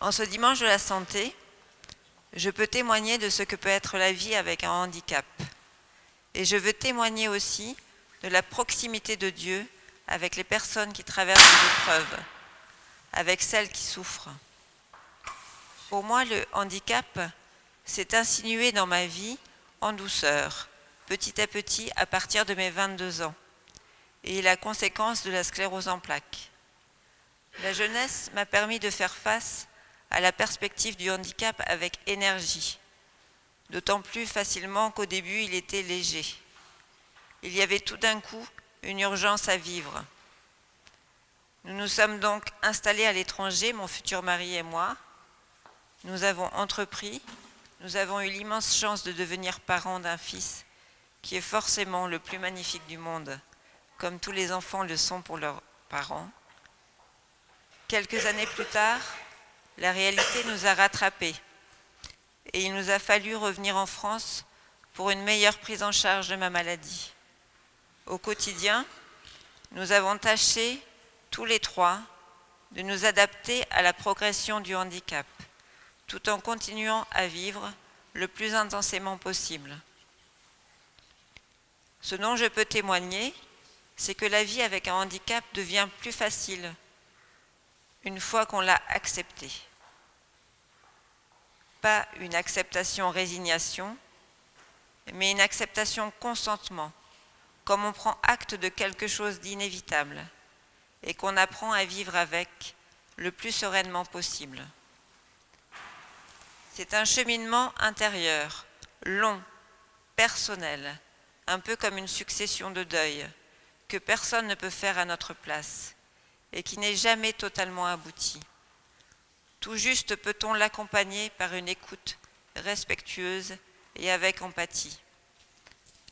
En ce dimanche de la santé, je peux témoigner de ce que peut être la vie avec un handicap. Et je veux témoigner aussi de la proximité de Dieu avec les personnes qui traversent des épreuves, avec celles qui souffrent. Pour moi, le handicap s'est insinué dans ma vie en douceur, petit à petit, à partir de mes 22 ans, et est la conséquence de la sclérose en plaques. La jeunesse m'a permis de faire face à la perspective du handicap avec énergie, d'autant plus facilement qu'au début il était léger. Il y avait tout d'un coup une urgence à vivre. Nous nous sommes donc installés à l'étranger, mon futur mari et moi. Nous avons entrepris, nous avons eu l'immense chance de devenir parents d'un fils qui est forcément le plus magnifique du monde, comme tous les enfants le sont pour leurs parents. Quelques années plus tard, la réalité nous a rattrapés et il nous a fallu revenir en France pour une meilleure prise en charge de ma maladie. Au quotidien, nous avons tâché, tous les trois, de nous adapter à la progression du handicap, tout en continuant à vivre le plus intensément possible. Ce dont je peux témoigner, c'est que la vie avec un handicap devient plus facile une fois qu'on l'a accepté. Pas une acceptation-résignation, mais une acceptation-consentement, comme on prend acte de quelque chose d'inévitable et qu'on apprend à vivre avec le plus sereinement possible. C'est un cheminement intérieur, long, personnel, un peu comme une succession de deuils, que personne ne peut faire à notre place et qui n'est jamais totalement abouti. Tout juste peut-on l'accompagner par une écoute respectueuse et avec empathie.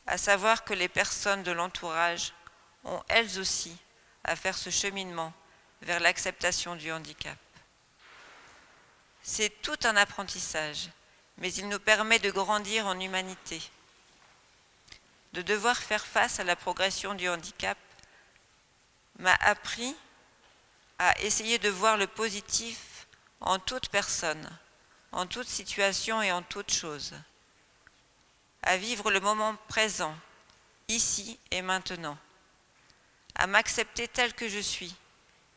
À savoir que les personnes de l'entourage ont elles aussi à faire ce cheminement vers l'acceptation du handicap. C'est tout un apprentissage, mais il nous permet de grandir en humanité. De devoir faire face à la progression du handicap m'a appris à essayer de voir le positif en toute personne, en toute situation et en toute chose. À vivre le moment présent, ici et maintenant. À m'accepter tel que je suis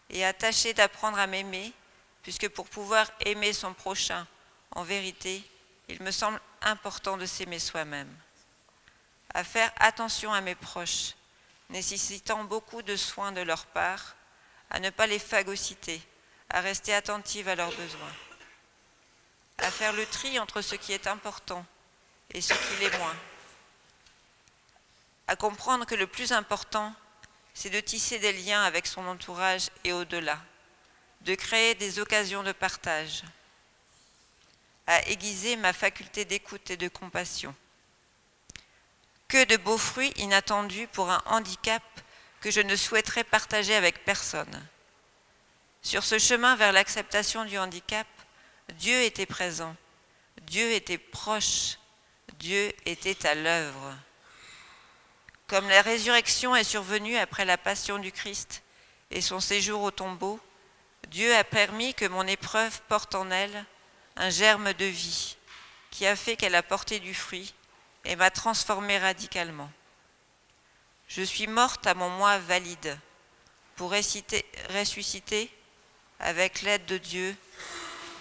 et à tâcher d'apprendre à m'aimer, puisque pour pouvoir aimer son prochain, en vérité, il me semble important de s'aimer soi-même. À faire attention à mes proches, nécessitant beaucoup de soins de leur part, à ne pas les phagocyter, à rester attentive à leurs besoins, à faire le tri entre ce qui est important et ce qui l'est moins, à comprendre que le plus important, c'est de tisser des liens avec son entourage et au-delà, de créer des occasions de partage, à aiguiser ma faculté d'écoute et de compassion. Que de beaux fruits inattendus pour un handicap que je ne souhaiterais partager avec personne. Sur ce chemin vers l'acceptation du handicap, Dieu était présent, Dieu était proche, Dieu était à l'œuvre. Comme la résurrection est survenue après la passion du Christ et son séjour au tombeau, Dieu a permis que mon épreuve porte en elle un germe de vie qui a fait qu'elle a porté du fruit et m'a transformée radicalement. Je suis morte à mon moi valide pour ressusciter avec l'aide de Dieu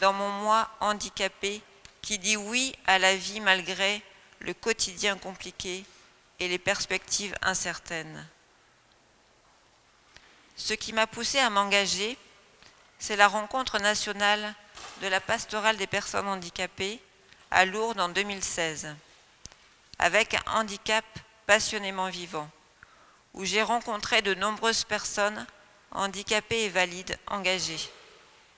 dans mon moi handicapé qui dit oui à la vie malgré le quotidien compliqué et les perspectives incertaines. Ce qui m'a poussée à m'engager, c'est la rencontre nationale de la pastorale des personnes handicapées à Lourdes en 2016, avec un handicap passionnément vivant, où j'ai rencontré de nombreuses personnes handicapées et valides engagées,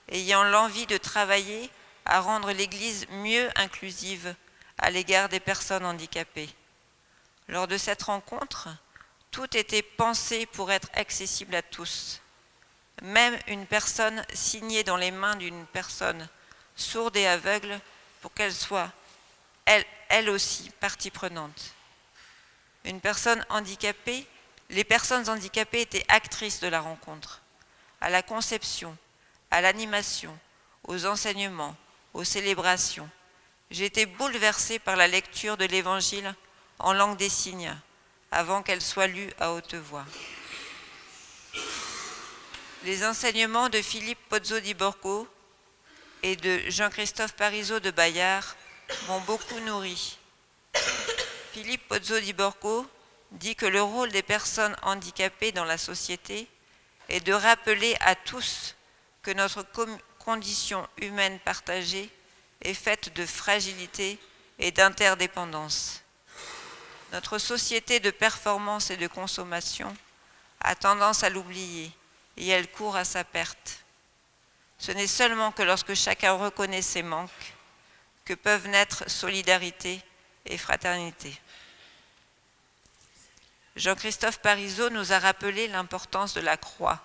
ayant l'envie de travailler à rendre l'Église mieux inclusive à l'égard des personnes handicapées. Lors de cette rencontre, tout était pensé pour être accessible à tous. Même une personne signée dans les mains d'une personne sourde et aveugle pour qu'elle soit, elle aussi, partie prenante. Une personne handicapée, les personnes handicapées étaient actrices de la rencontre, à la conception, à l'animation, aux enseignements, aux célébrations. J'ai été bouleversée par la lecture de l'Évangile en langue des signes, avant qu'elle soit lue à haute voix. Les enseignements de Philippe Pozzo di Borgo et de Jean-Christophe Parisot de Bayard m'ont beaucoup nourri. Philippe Pozzo di Borgo dit que le rôle des personnes handicapées dans la société est de rappeler à tous que notre condition humaine partagée est faite de fragilité et d'interdépendance. Notre société de performance et de consommation a tendance à l'oublier et elle court à sa perte. Ce n'est seulement que lorsque chacun reconnaît ses manques que peuvent naître solidarité et fraternité. Jean-Christophe Parisot nous a rappelé l'importance de la croix,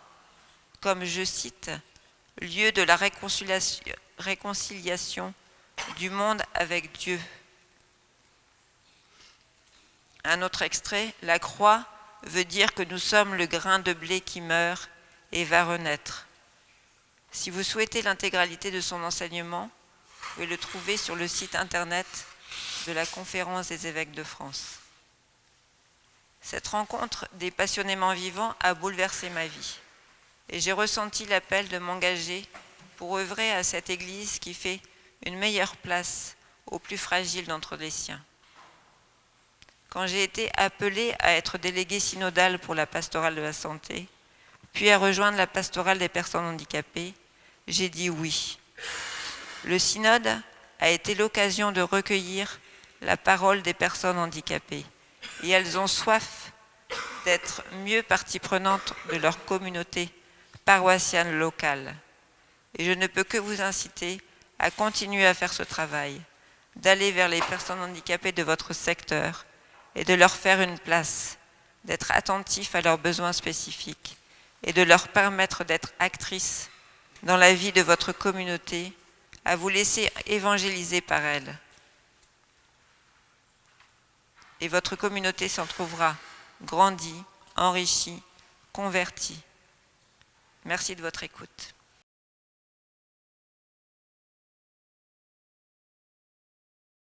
comme, je cite, « lieu de la réconciliation du monde avec Dieu ». Un autre extrait, « La croix veut dire que nous sommes le grain de blé qui meurt et va renaître ». Si vous souhaitez l'intégralité de son enseignement, vous pouvez le trouver sur le site internet de la Conférence des évêques de France. Cette rencontre des passionnément vivants a bouleversé ma vie et j'ai ressenti l'appel de m'engager pour œuvrer à cette Église qui fait une meilleure place aux plus fragiles d'entre les siens. Quand j'ai été appelée à être déléguée synodale pour la pastorale de la santé, puis à rejoindre la pastorale des personnes handicapées, j'ai dit oui. Le synode a été l'occasion de recueillir la parole des personnes handicapées et elles ont soif d'être mieux partie prenante de leur communauté paroissiale locale. Et je ne peux que vous inciter à continuer à faire ce travail, d'aller vers les personnes handicapées de votre secteur et de leur faire une place, d'être attentif à leurs besoins spécifiques et de leur permettre d'être actrices dans la vie de votre communauté, à vous laisser évangéliser par elles. Et votre communauté s'en trouvera grandie, enrichie, convertie. Merci de votre écoute.